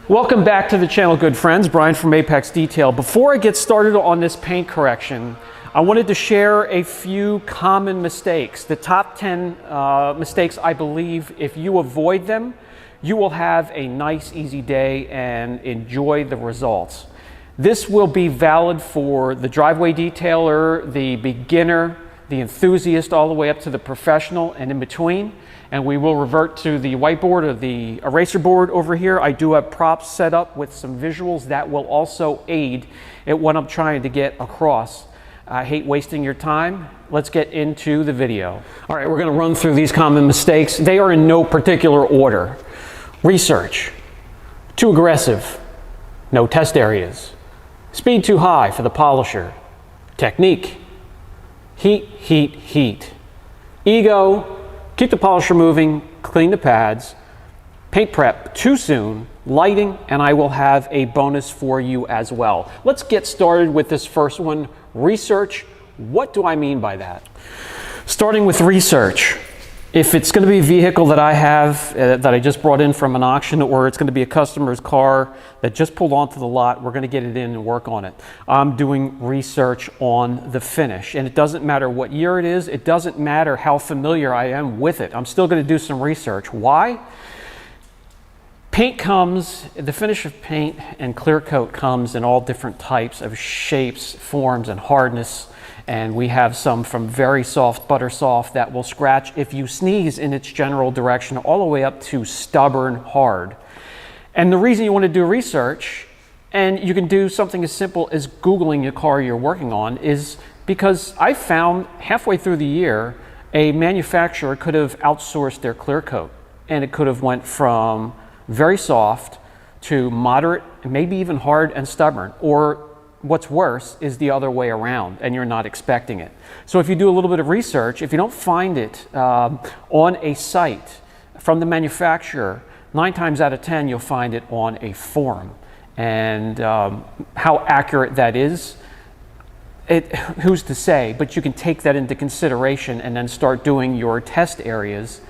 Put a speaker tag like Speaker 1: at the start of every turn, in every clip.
Speaker 1: Welcome back to the channel, good friends. Brian from Apex Detail. Before I get started on this paint correction, I wanted to share a few common mistakes. The top 10 mistakes I believe if you avoid them, you will have a nice, easy day and enjoy the results. This will be valid for the driveway detailer, the beginner, the enthusiast, all the way up to the professional and in between. And we will revert to the whiteboard or the eraser board over here. I do have props set up with some visuals that will also aid at what I'm trying to get across. I hate wasting your time. Let's get into the video. All right, we're going to run through these common mistakes. They are in no particular order. Research. Too aggressive. No test areas. Speed too high for the polisher. Technique. Heat, heat, heat. Ego. Keep the polisher moving, clean the pads. Paint prep too soon, lighting, and I will have a bonus for you as well. Let's get started with this first one, research. What do I mean by that? Starting with research. If it's going to be a vehicle that I have, that I just brought in from an auction, or it's going to be a customer's car that just pulled onto the lot, we're going to get it in and work on it. I'm doing research on the finish, and it doesn't matter what year it is. It doesn't matter how familiar I am with it. I'm still going to do some research. Why? Paint comes, the finish of paint and clear coat comes in all different types of shapes, forms, and hardness. And we have some from very soft, butter soft, that will scratch if you sneeze in its general direction, all the way up to stubborn hard. And the reason you want to do research, and you can do something as simple as Googling your car you're working on, is because I found halfway through the year, a manufacturer could have outsourced their clear coat, and it could have went from very soft to moderate, maybe even hard and stubborn, or what's worse is the other way around, and you're not expecting it. So if you do a little bit of research, if you don't find it on a site from the manufacturer, 9 times out of 10 you'll find it on a forum. And how accurate that is, who's to say, but you can take that into consideration and then start doing your test areas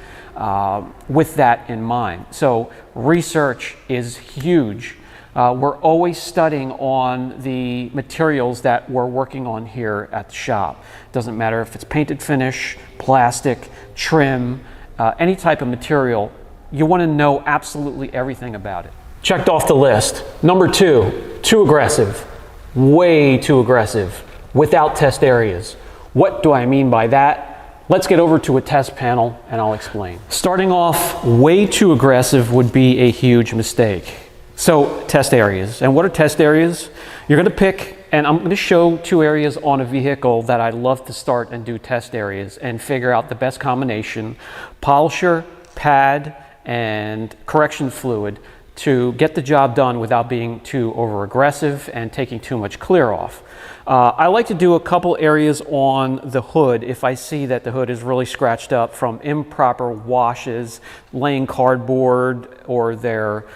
Speaker 1: with that in mind. So research is huge. We're always studying on the materials that we're working on here at the shop. Doesn't matter if it's painted finish, plastic, trim, any type of material. You want to know absolutely everything about it. Checked off the list. Number 2, too aggressive. Way too aggressive. Without test areas. What do I mean by that? Let's get over to a test panel and I'll explain. Starting off, way too aggressive would be a huge mistake. So test areas. And what are test areas? You're going to pick, and I'm going to show 2 areas on a vehicle that I love to start and do test areas and figure out the best combination, polisher, pad, and correction fluid to get the job done without being too over aggressive and taking too much clear off. I like to do a couple areas on the hood if I see that the hood is really scratched up from improper washes, laying cardboard or their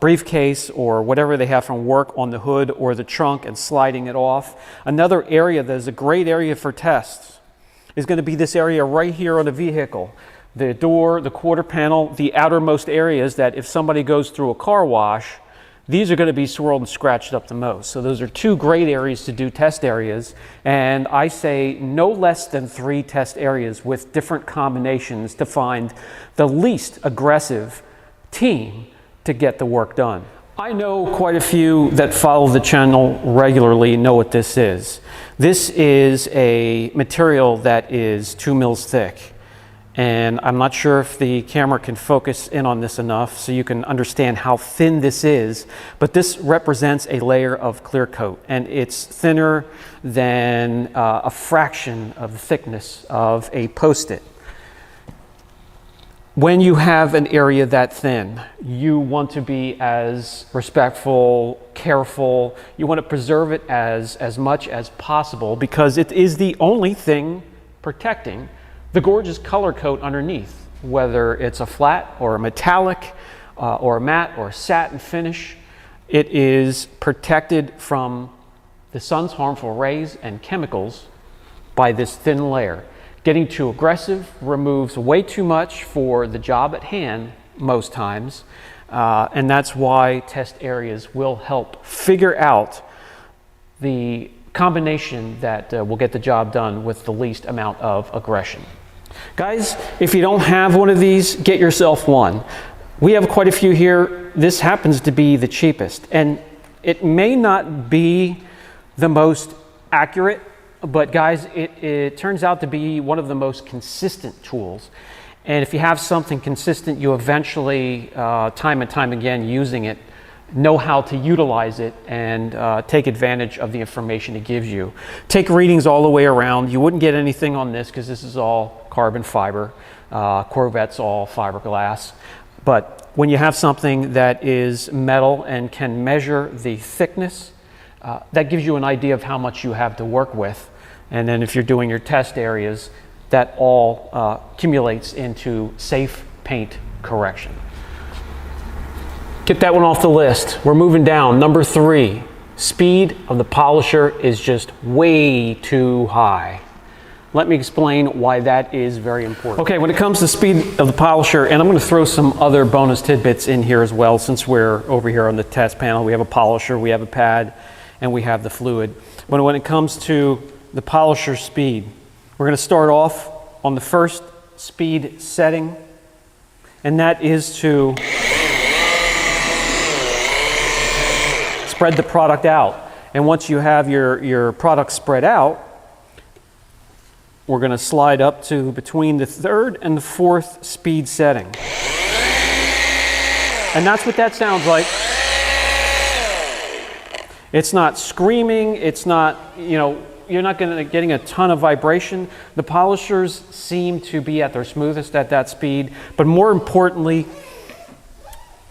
Speaker 1: briefcase or whatever they have from work on the hood or the trunk and sliding it off. Another area that is a great area for tests is going to be this area right here on the vehicle. The door, the quarter panel, the outermost areas that if somebody goes through a car wash, these are going to be swirled and scratched up the most. So those are 2 great areas to do test areas. And I say no less than 3 test areas with different combinations to find the least aggressive team to get the work done. I know quite a few that follow the channel regularly know what this is. This is a material that is 2 mils thick. And I'm not sure if the camera can focus in on this enough so you can understand how thin this is, but this represents a layer of clear coat, and it's thinner than a fraction of the thickness of a Post-it. When you have an area that thin, you want to be as respectful, careful. You want to preserve it as much as possible because it is the only thing protecting the gorgeous color coat underneath, whether it's a flat or a metallic or a matte or a satin finish. It is protected from the sun's harmful rays and chemicals by this thin layer. Getting too aggressive removes way too much for the job at hand most times, And that's why test areas will help figure out the combination that will get the job done with the least amount of aggression. Guys, if you don't have one of these, get yourself one. We have quite a few here. This happens to be the cheapest. And it may not be the most accurate, but guys, it turns out to be one of the most consistent tools. And if you have something consistent, you eventually, time and time again, using it, know how to utilize it and take advantage of the information it gives you. Take readings all the way around. You wouldn't get anything on this because this is all carbon fiber. Corvette's all fiberglass. But when you have something that is metal and can measure the thickness, that gives you an idea of how much you have to work with. And then if you're doing your test areas, that all accumulates into safe paint correction. Get that one off the list. We're moving down. Number 3, speed of the polisher is just way too high. Let me explain why that is very important. Okay, when it comes to speed of the polisher, and I'm going to throw some other bonus tidbits in here as well, since we're over here on the test panel. We have a polisher, we have a pad, and we have the fluid. But when it comes to the polisher speed, we're going to start off on the first speed setting, and that is to spread the product out. And once you have your product spread out, we're going to slide up to between the 3rd and the 4th speed setting. And that's what that sounds like. It's not screaming, it's not, you know, you're not getting a ton of vibration. The polishers seem to be at their smoothest at that speed, but more importantly,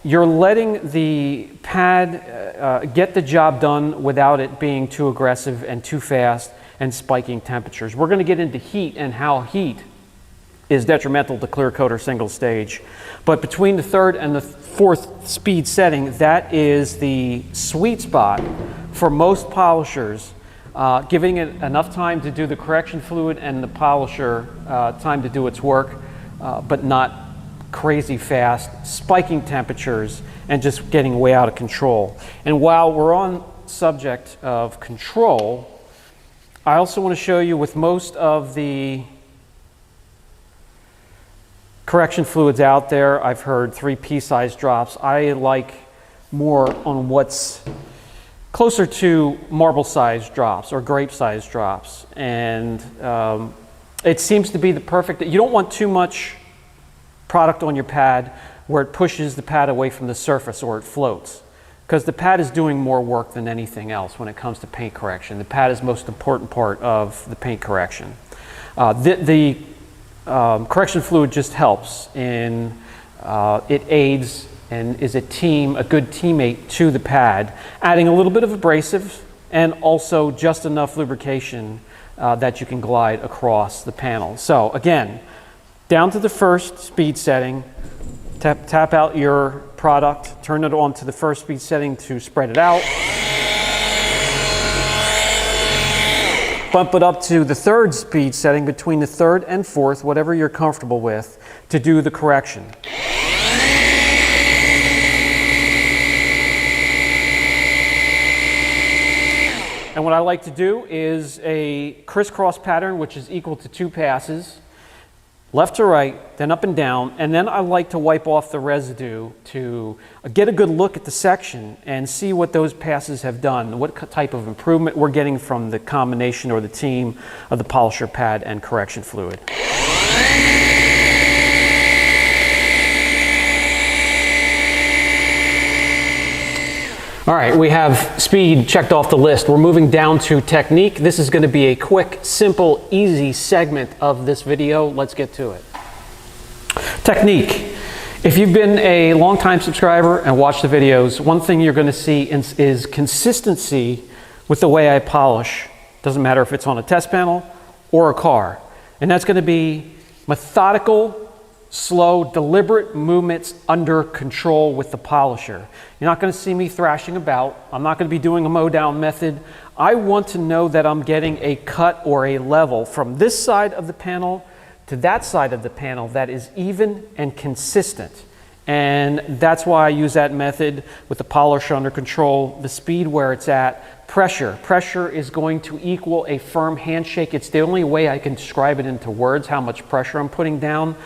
Speaker 1: you're letting the pad get the job done without it being too aggressive and too fast and spiking temperatures. We're going to get into heat and how heat is detrimental to clear coat or single stage. But between the 3rd and the 4th speed setting, that is the sweet spot for most polishers, giving it enough time to do the correction fluid and the polisher time to do its work, but not crazy fast, spiking temperatures, and just getting way out of control. And while we're on subject of control, I also want to show you with most of the correction fluids out there, I've heard 3 pea-sized drops. I like more on what's closer to marble-sized drops or grape-sized drops. And it seems to be the perfect, you don't want too much product on your pad where it pushes the pad away from the surface or it floats, because the pad is doing more work than anything else when it comes to paint correction. The pad is the most important part of the paint correction. The correction fluid just helps in, it aids and is a good teammate to the pad, adding a little bit of abrasive and also just enough lubrication that you can glide across the panel. So again, down to the 1st speed setting, tap out your product, turn it on to the 1st speed setting to spread it out. Bump it up to the 3rd speed setting between the 3rd and 4th, whatever you're comfortable with, to do the correction. And what I like to do is a crisscross pattern, which is equal to 2 passes. Left to right, then up and down, and then I like to wipe off the residue to get a good look at the section and see what those passes have done, what type of improvement we're getting from the combination or the team of the polisher pad and correction fluid. All right, we have speed checked off the list. We're moving down to technique. This is going to be a quick, simple, easy segment of this video. Let's get to it. Technique. If you've been a long-time subscriber and watched the videos, one thing you're going to see is consistency with the way I polish. Doesn't matter if it's on a test panel or a car. And that's going to be methodical, slow, deliberate movements under control with the polisher. You're not going to see me thrashing about. I'm not going to be doing a mow down method. I want to know that I'm getting a cut or a level from this side of the panel to that side of the panel that is even and consistent. And that's why I use that method with the polisher under control, the speed where it's at, pressure. Pressure is going to equal a firm handshake. It's the only way I can describe it into words, how much pressure I'm putting down.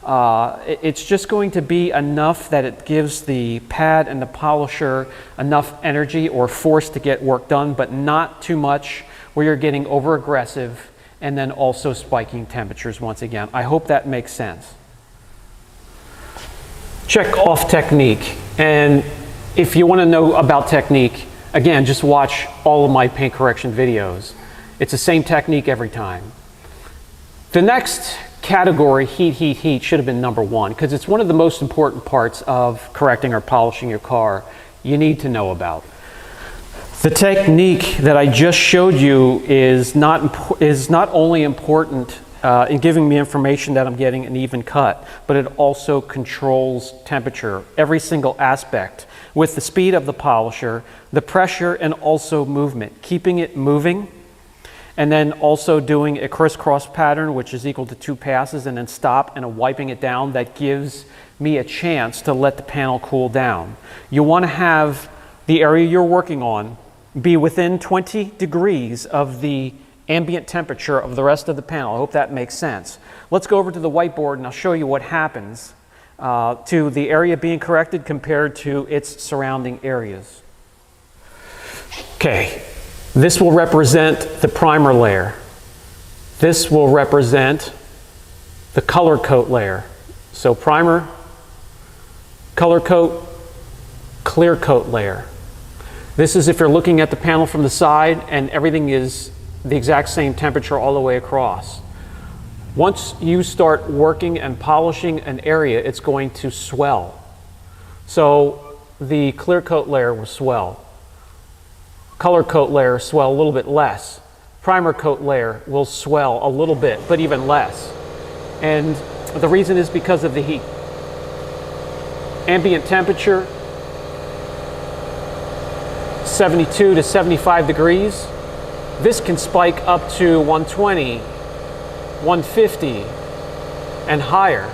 Speaker 1: It's just going to be enough that it gives the pad and the polisher enough energy or force to get work done, but not too much where you're getting over aggressive and then also spiking temperatures once again. I hope that makes sense. Check off technique. And if you want to know about technique, again, just watch all of my paint correction videos. It's the same technique every time. The next category, heat, should have been number one, because it's one of the most important parts of correcting or polishing your car you need to know about. The technique that I just showed you is not only important in giving me information that I'm getting an even cut, but it also controls temperature, every single aspect, with the speed of the polisher, the pressure, and also movement, keeping it moving, and then also doing a crisscross pattern, which is equal to 2 passes, and then stop and wiping it down. That gives me a chance to let the panel cool down. You want to have the area you're working on be within 20 degrees of the ambient temperature of the rest of the panel. I hope that makes sense. Let's go over to the whiteboard and I'll show you what happens to the area being corrected compared to its surrounding areas. Okay, this will represent the primer layer. This will represent the color coat layer. So primer, color coat, clear coat layer. This is if you're looking at the panel from the side and everything is the exact same temperature all the way across. Once you start working and polishing an area, it's going to swell. So the clear coat layer will swell. Color coat layer swell a little bit less. Primer coat layer will swell a little bit, but even less. And the reason is because of the heat. Ambient temperature, 72 to 75 degrees. This can spike up to 120, 150, and higher.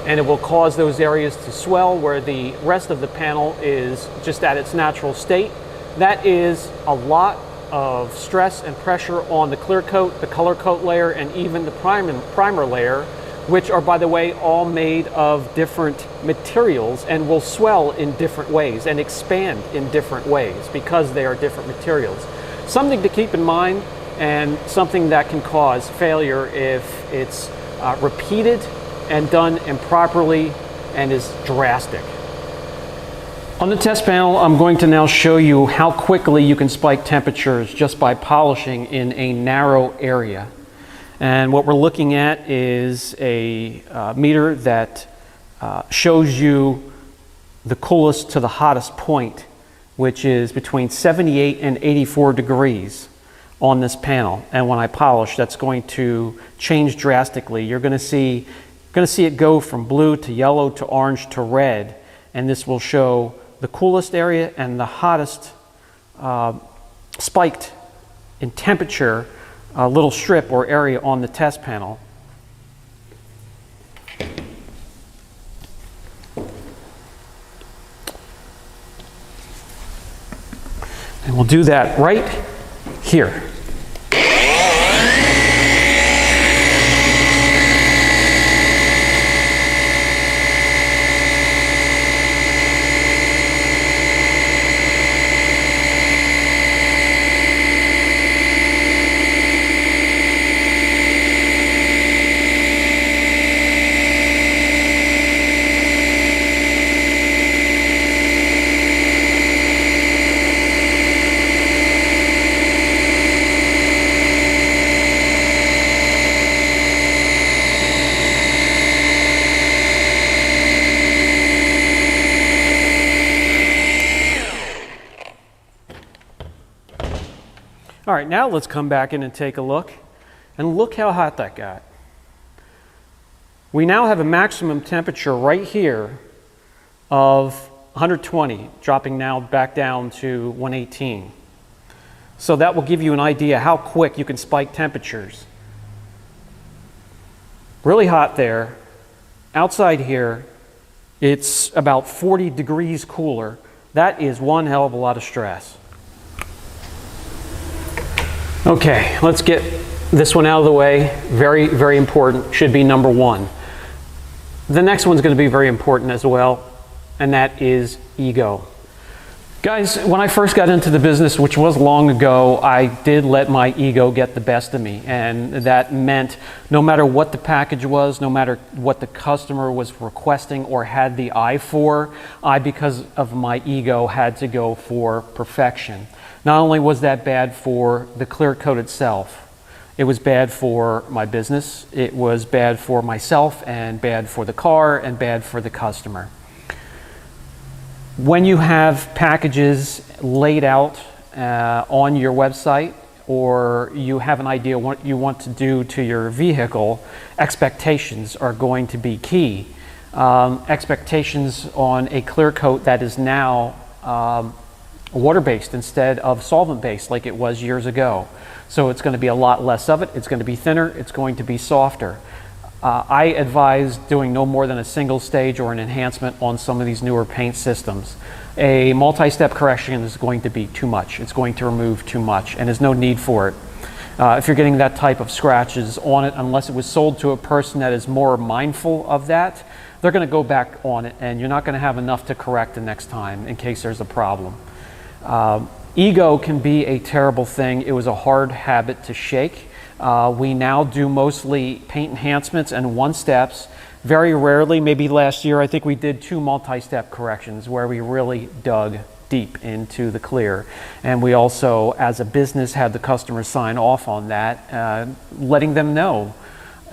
Speaker 1: And it will cause those areas to swell where the rest of the panel is just at its natural state. That is a lot of stress and pressure on the clear coat, the color coat layer, and even the primer layer, which are, by the way, all made of different materials and will swell in different ways and expand in different ways because they are different materials. Something to keep in mind, and something that can cause failure if it's repeated and done improperly and is drastic. On the test panel, I'm going to now show you how quickly you can spike temperatures just by polishing in a narrow area. And what we're looking at is a meter that shows you the coolest to the hottest point, which is between 78 and 84 degrees on this panel. And when I polish, that's going to change drastically. You're going to see it go from blue to yellow to orange to red, and this will show the coolest area and the hottest spiked in temperature little strip or area on the test panel. And we'll do that right here. All right, now let's come back in and take a look. And look how hot that got. We now have a maximum temperature right here of 120, dropping now back down to 118. So that will give you an idea how quick you can spike temperatures. Really hot there. Outside here, It's about 40 degrees cooler. That is one hell of a lot of stress. Okay, let's get this one out of the way. Very, very important, should be number one. The next one's going to be very important as well, and that is ego. Guys, when I first got into the business, which was long ago, I did let my ego get the best of me. And that meant no matter what the package was, no matter what the customer was requesting or had the eye for, I, because of my ego, had to go for perfection. Not only was that bad for the clear coat itself, it was bad for my business, it was bad for myself, and bad for the car, and bad for the customer. When you have packages laid out on your website, or you have an idea what you want to do to your vehicle, expectations are going to be key. Expectations on a clear coat that is now water-based instead of solvent-based like it was years ago. So it's going to be a lot less of it, it's going to be thinner, it's going to be softer. I advise doing no more than a single stage or an enhancement on some of these newer paint systems. A multi-step correction is going to be too much. It's going to remove too much, and there's no need for it. If you're getting that type of scratches on it, unless it was sold to a person that is more mindful of that, they're going to go back on it, and you're not going to have enough to correct the next time in case there's a problem. Ego can be a terrible thing. It was a hard habit to shake. We now do mostly paint enhancements and one-steps. Very rarely, maybe last year, I think we did 2 multi-step corrections where we really dug deep into the clear. And we also, as a business, had the customer sign off on that, letting them know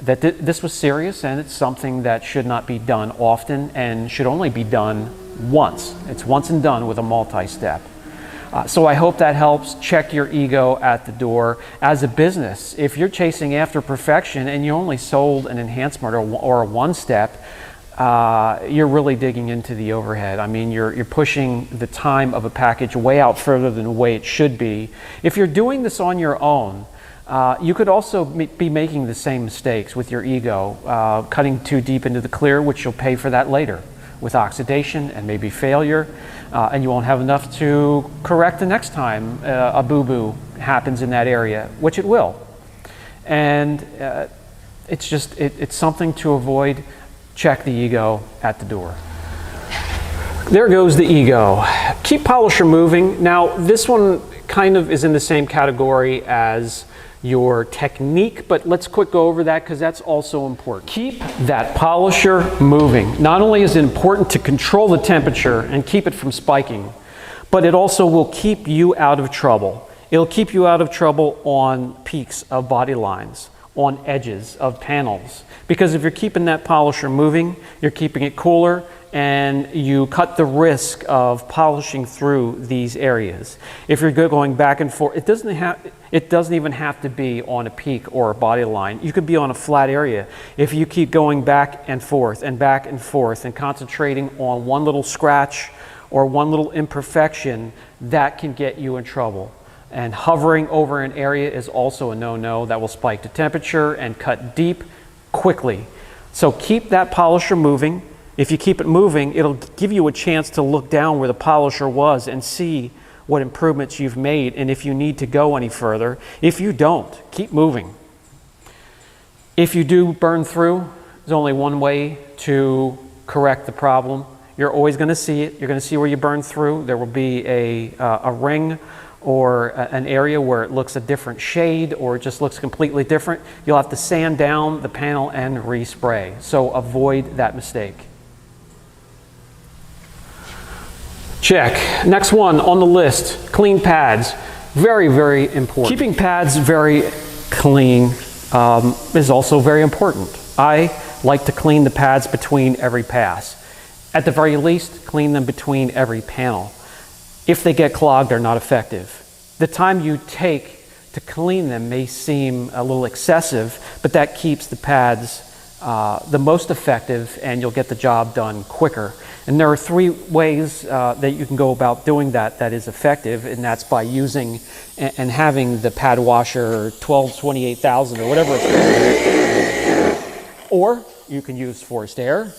Speaker 1: that this was serious and it's something that should not be done often and should only be done once. It's once and done with a multi-step. So I hope that helps. Check your ego at the door. As a business, if you're chasing after perfection and you only sold an enhancement or a one-step, you're really digging into the overhead. I mean, you're pushing the time of a package way out further than the way it should be. If you're doing this on your own, you could also be making the same mistakes with your ego, cutting too deep into the clear, which you'll pay for that later with oxidation and maybe failure. And you won't have enough to correct the next time a boo-boo happens in that area, which it will. And it's something to avoid. Check the ego at the door. There goes the ego. Keep polisher moving. Now, this one kind of is in the same category as your technique, but let's quick go over that because that's also important. Keep that polisher moving. Not only is it important to control the temperature and keep it from spiking, but it also will keep you out of trouble. It'll keep you out of trouble on peaks of body lines, on edges of panels, because if you're keeping that polisher moving, you're keeping it cooler, and you cut the risk of polishing through these areas. If you're going back and forth, it doesn't even have to be on a peak or a body line. You could be on a flat area. If you keep going back and forth and concentrating on one little scratch or one little imperfection, that can get you in trouble. And hovering over an area is also a no-no. That will spike the temperature and cut deep quickly. So keep that polisher moving. If you keep it moving, it'll give you a chance to look down where the polisher was and see what improvements you've made and if you need to go any further. If you don't, keep moving. If you do burn through, there's only one way to correct the problem. You're always going to see it. You're going to see where you burn through. There will be a ring or an area where it looks a different shade or it just looks completely different. You'll have to sand down the panel and respray. So avoid that mistake. Check. Next one on the list, clean pads. Very, very important. Keeping pads very clean is also very important. I like to clean the pads between every pass. At the very least, clean them between every panel. If they get clogged, they're not effective. The time you take to clean them may seem a little excessive, but that keeps the pads the most effective and you'll get the job done quicker. And there are 3 ways that you can go about doing that is effective, and that's by using and having the pad washer 1228,000 or whatever it's called. Or you can use forced air.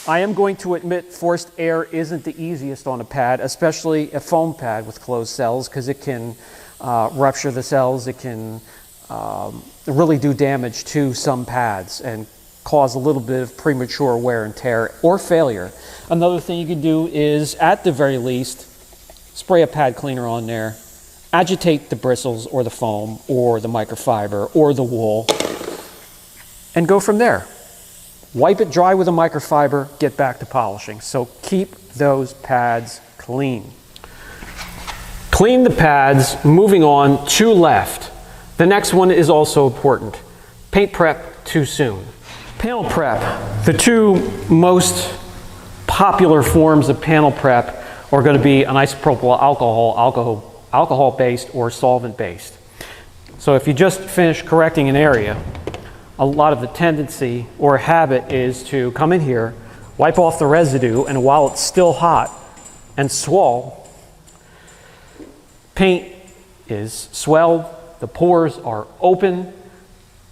Speaker 1: I am going to admit forced air isn't the easiest on a pad, especially a foam pad with closed cells, because it can rupture the cells. It can really do damage to some pads and cause a little bit of premature wear and tear or failure. Another thing you can do is, at the very least, spray a pad cleaner on there, agitate the bristles or the foam or the microfiber or the wool, and go from there. Wipe it dry with a microfiber, get back to polishing. So keep those pads clean. Clean the pads, moving on to left. The next one is also important. Paint prep too soon. Panel prep. The two most popular forms of panel prep are going to be an isopropyl alcohol-based or solvent-based. So if you just finish correcting an area, a lot of the tendency or habit is to come in here, wipe off the residue, and while it's still hot and swirl, paint is swelled, the pores are open.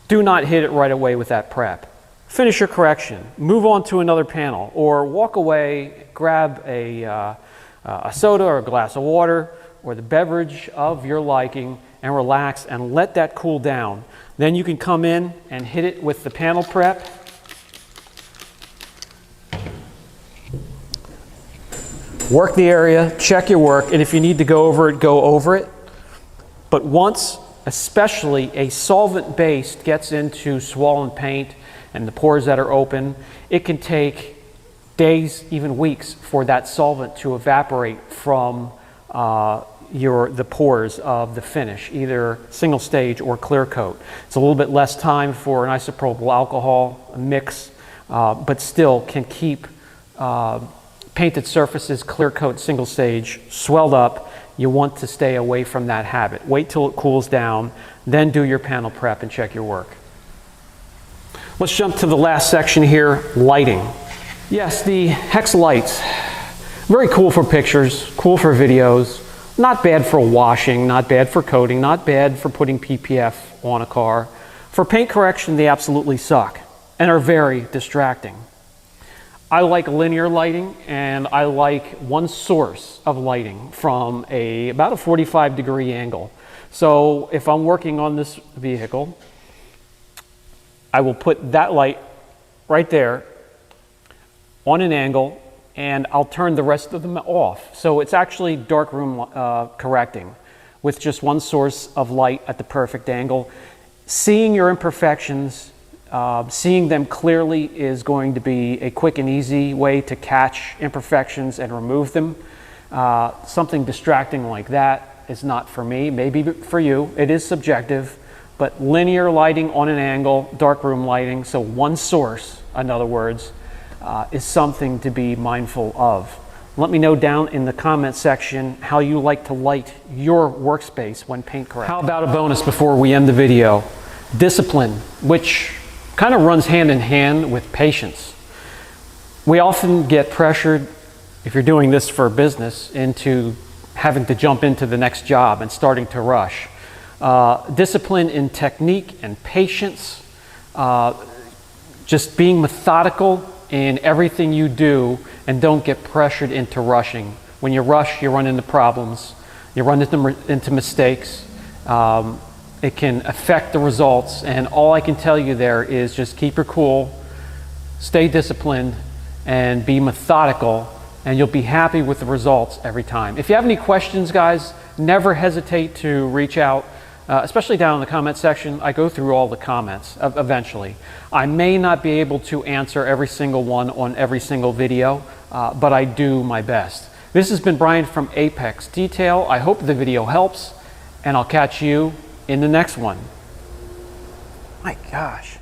Speaker 1: Do not hit it right away with that prep. Finish your correction, move on to another panel, or walk away, grab a soda or a glass of water or the beverage of your liking and relax and let that cool down. Then you can come in and hit it with the panel prep. Work the area, check your work, and if you need to go over it, go over it. But once, especially a solvent-based gets into swollen paint and the pores that are open, it can take days, even weeks, for that solvent to evaporate from the pores of the finish, either single stage or clear coat. It's a little bit less time for an isopropyl alcohol mix, but still can keep painted surfaces, clear coat, single stage, swelled up. You want to stay away from that habit. Wait till it cools down, then do your panel prep and check your work. Let's jump to the last section here, lighting. Yes, the hex lights, very cool for pictures, cool for videos, not bad for washing, not bad for coating, not bad for putting PPF on a car. For paint correction, they absolutely suck and are very distracting. I like linear lighting, and I like one source of lighting from about a 45-degree angle. So if I'm working on this vehicle, I will put that light right there on an angle, and I'll turn the rest of them off. So it's actually darkroom correcting with just one source of light at the perfect angle. Seeing your imperfections, seeing them clearly is going to be a quick and easy way to catch imperfections and remove them. Something distracting like that is not for me, maybe for you. It is subjective, but linear lighting on an angle, darkroom lighting, so one source, in other words, is something to be mindful of. Let me know down in the comment section how you like to light your workspace when paint correcting. How about a bonus before we end the video? Discipline, which kind of runs hand in hand with patience. We often get pressured, if you're doing this for business, into having to jump into the next job and starting to rush. Discipline in technique and patience, just being methodical in everything you do, and don't get pressured into rushing. When you rush, you run into problems, you run into mistakes. It can affect the results, and all I can tell you there is just keep your cool, stay disciplined, and be methodical, and you'll be happy with the results every time. If you have any questions, guys, never hesitate to reach out, especially down in the comment section. I go through all the comments eventually. I may not be able to answer every single one on every single video, but I do my best. This has been Brian from Apex Detail. I hope the video helps, and I'll catch you in the next one. My gosh.